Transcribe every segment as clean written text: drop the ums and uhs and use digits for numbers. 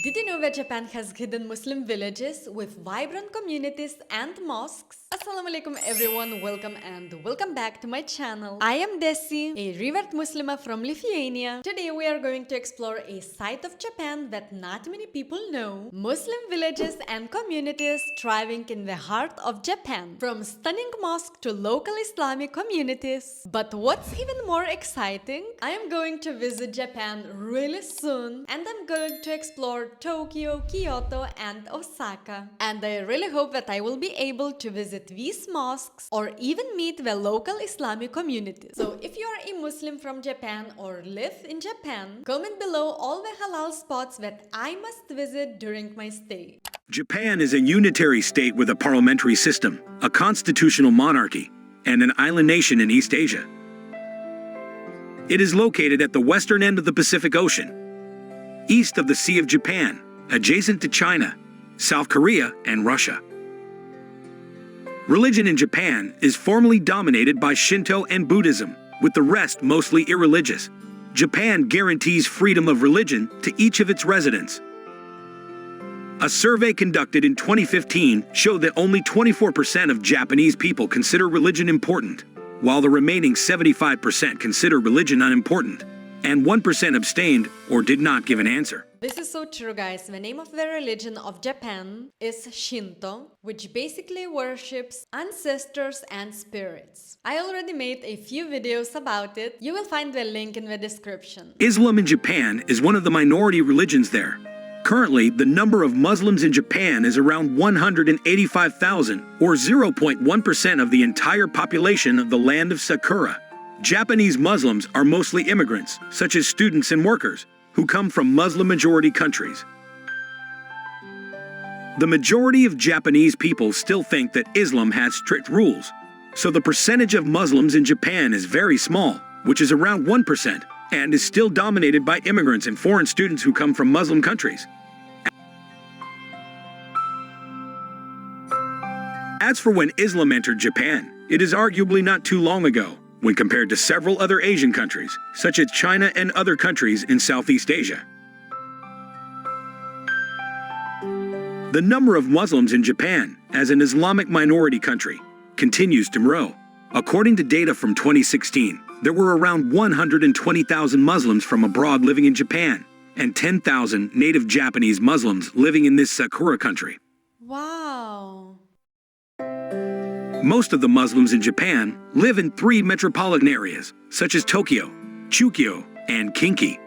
Did you know that Japan has hidden Muslim villages with vibrant communities and mosques? As-salamu Alaykum everyone, welcome back to my channel. I am DESI, a revered Muslima from Lithuania. Today we are going to explore a side of Japan that not many people know. Muslim villages and communities thriving in the heart of Japan. From stunning mosques to local Islamic communities. But what's even more exciting? I am going to visit Japan really soon and I'm going to explore Tokyo, Kyoto and Osaka. And I really hope that I will be able to visit these mosques or even meet the local Islamic communities. So if you are a Muslim from Japan or live in Japan, comment below all the halal spots that I must visit during my stay. Japan is a unitary state with a parliamentary system, a constitutional monarchy, and an island nation in East Asia. It is located at the western end of the Pacific Ocean, east of the Sea of Japan, adjacent to China, South Korea, and Russia. Religion in Japan is formally dominated by Shinto and Buddhism, with the rest mostly irreligious. Japan guarantees freedom of religion to each of its residents. A survey conducted in 2015 showed that only 24% of Japanese people consider religion important, while the remaining 75% consider religion unimportant, and 1% abstained or did not give an answer. This is so true, guys. The name of the religion of Japan is Shinto, which basically worships ancestors and spirits. I already made a few videos about it. You will find the link in the description. Islam in Japan is one of the minority religions there. Currently, the number of Muslims in Japan is around 185,000, or 0.1% of the entire population of the land of Sakura. Japanese Muslims are mostly immigrants, such as students and workers, who come from Muslim-majority countries. The majority of Japanese people still think that Islam has strict rules, so the percentage of Muslims in Japan is very small, which is around 1%, and is still dominated by immigrants and foreign students who come from Muslim countries. As for when Islam entered Japan, it is arguably not too long ago, when compared to several other Asian countries, such as China and other countries in Southeast Asia. The number of Muslims in Japan, as an Islamic minority country, continues to grow. According to data from 2016, there were around 120,000 Muslims from abroad living in Japan, and 10,000 native Japanese Muslims living in this Sakura country. Wow! Most of the Muslims in Japan live in 3 metropolitan areas, such as Tokyo, Chukyo, and Kinki.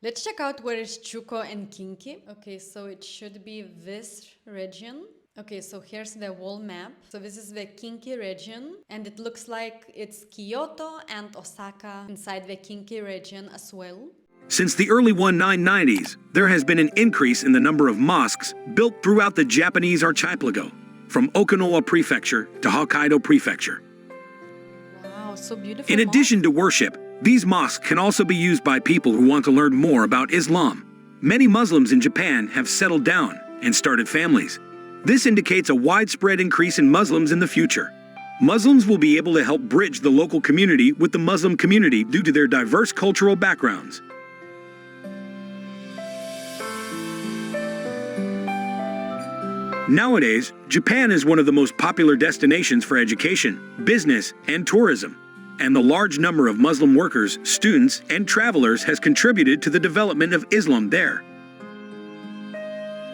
Let's check out where is Chuko and Kinki. Okay, so it should be this region. Okay, so here's the whole map. So this is the Kinki region, and it looks like it's Kyoto and Osaka inside the Kinki region as well. Since the early 1990s, there has been an increase in the number of mosques built throughout the Japanese archipelago, from Okinawa Prefecture to Hokkaido Prefecture. Wow, so beautiful. In addition to worship, these mosques can also be used by people who want to learn more about Islam. Many Muslims in Japan have settled down and started families. This indicates a widespread increase in Muslims in the future. Muslims will be able to help bridge the local community with the Muslim community due to their diverse cultural backgrounds. Nowadays, Japan is one of the most popular destinations for education, business, and tourism, and the large number of Muslim workers, students, and travelers has contributed to the development of Islam there.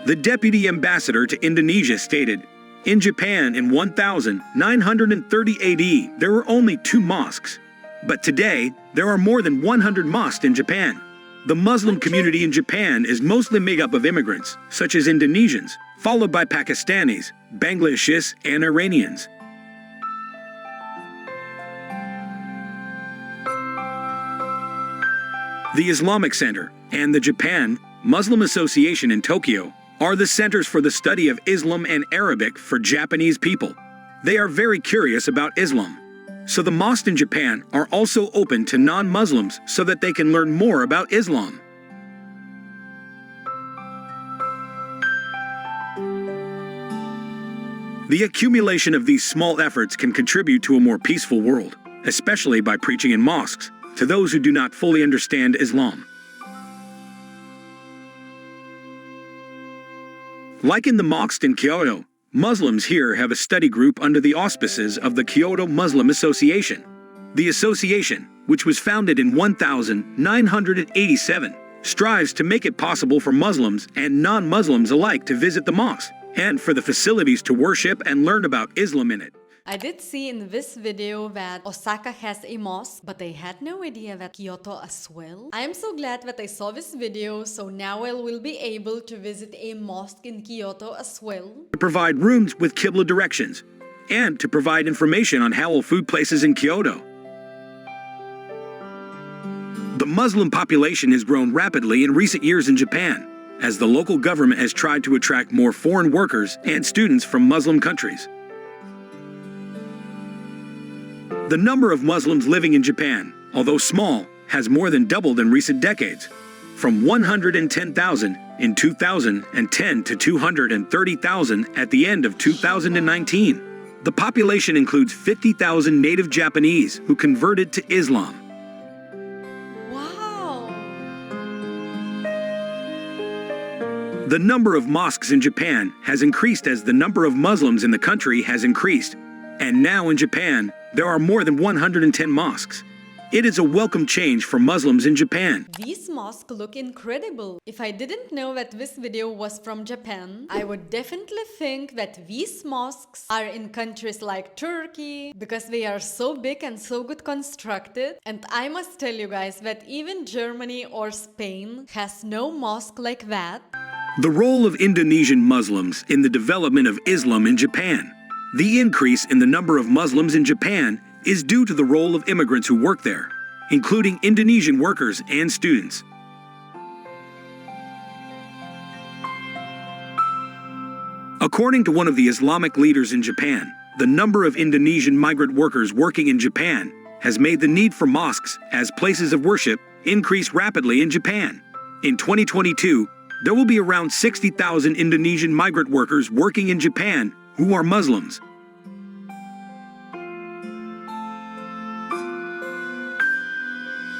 The deputy ambassador to Indonesia stated, "In Japan in 1930 AD, there were only 2 mosques, but today there are more than 100 mosques in Japan." The Muslim community in Japan is mostly made up of immigrants, such as Indonesians, followed by Pakistanis, Bangladeshis, and Iranians. The Islamic Center and the Japan Muslim Association in Tokyo are the centers for the study of Islam and Arabic for Japanese people. They are very curious about Islam. So the mosques in Japan are also open to non-Muslims so that they can learn more about Islam. The accumulation of these small efforts can contribute to a more peaceful world, especially by preaching in mosques to those who do not fully understand Islam. Like in the mosques in Kyoto, Muslims here have a study group under the auspices of the Kyoto Muslim Association. The association, which was founded in 1987, strives to make it possible for Muslims and non-Muslims alike to visit the mosque and for the facilities to worship and learn about Islam in it. I did see in this video that Osaka has a mosque, but I had no idea that Kyoto as well. I am so glad that I saw this video, so now I will be able to visit a mosque in Kyoto as well. To provide rooms with Qibla directions, and to provide information on halal food places in Kyoto. The Muslim population has grown rapidly in recent years in Japan, as the local government has tried to attract more foreign workers and students from Muslim countries. The number of Muslims living in Japan, although small, has more than doubled in recent decades, from 110,000 in 2010 to 230,000 at the end of 2019. The population includes 50,000 native Japanese who converted to Islam. Wow! The number of mosques in Japan has increased as the number of Muslims in the country has increased, and now in Japan, there are more than 110 mosques. It is a welcome change for Muslims in Japan. These mosques look incredible. If I didn't know that this video was from Japan, I would definitely think that these mosques are in countries like Turkey, because they are so big and so good constructed. And I must tell you guys that even Germany or Spain has no mosque like that. The role of Indonesian Muslims in the development of Islam in Japan. The increase in the number of Muslims in Japan is due to the role of immigrants who work there, including Indonesian workers and students. According to one of the Islamic leaders in Japan, the number of Indonesian migrant workers working in Japan has made the need for mosques as places of worship increase rapidly in Japan. In 2022, there will be around 60,000 Indonesian migrant workers working in Japan who are Muslims.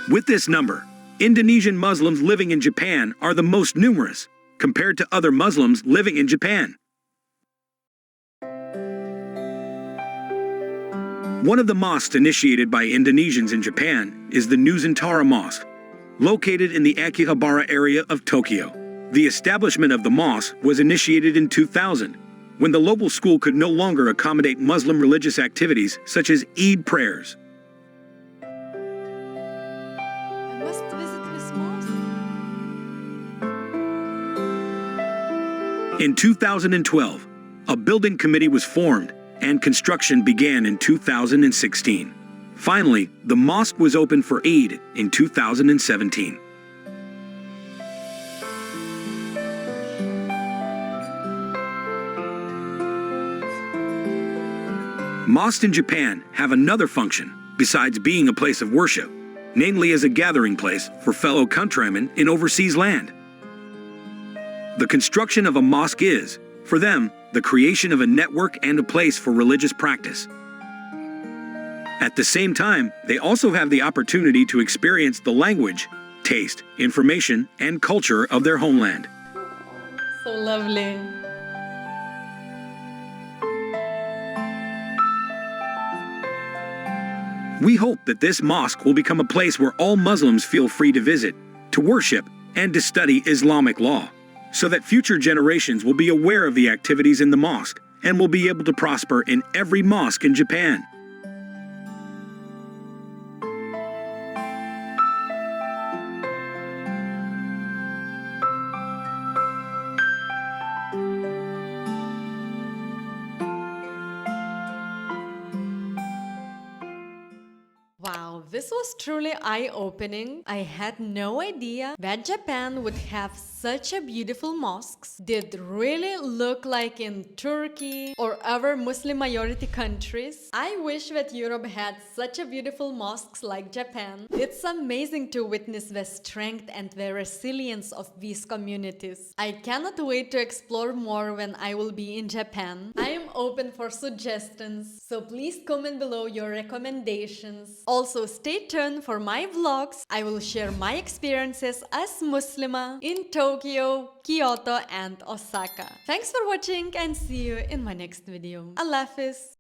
With this number, Indonesian Muslims living in Japan are the most numerous compared to other Muslims living in Japan. One of the mosques initiated by Indonesians in Japan is the Nusantara Mosque, located in the Akihabara area of Tokyo. The establishment of the mosque was initiated in 2000, when the local school could no longer accommodate Muslim religious activities such as Eid prayers. I must visit this mosque. In 2012, a building committee was formed and construction began in 2016. Finally, the mosque was opened for Eid in 2017. Mosques in Japan have another function besides being a place of worship, namely as a gathering place for fellow countrymen in overseas land. The construction of a mosque is, for them, the creation of a network and a place for religious practice. At the same time, they also have the opportunity to experience the language, taste, information, and culture of their homeland. So lovely. We hope that this mosque will become a place where all Muslims feel free to visit, to worship, and to study Islamic law, so that future generations will be aware of the activities in the mosque and will be able to prosper in every mosque in Japan. Wow, this was truly eye-opening. I had no idea that Japan would have such a beautiful mosques. Did really look like in Turkey or other Muslim majority countries. I wish that Europe had such a beautiful mosques like Japan. It's amazing to witness the strength and the resilience of these communities. I cannot wait to explore more when I will be in Japan. I am open for suggestions, so please comment below your recommendations. Also, stay tuned for my vlogs. I will share my experiences as Muslima in Tokyo, Kyoto, and Osaka. Thanks for watching and see you in my next video. Allah Hafiz.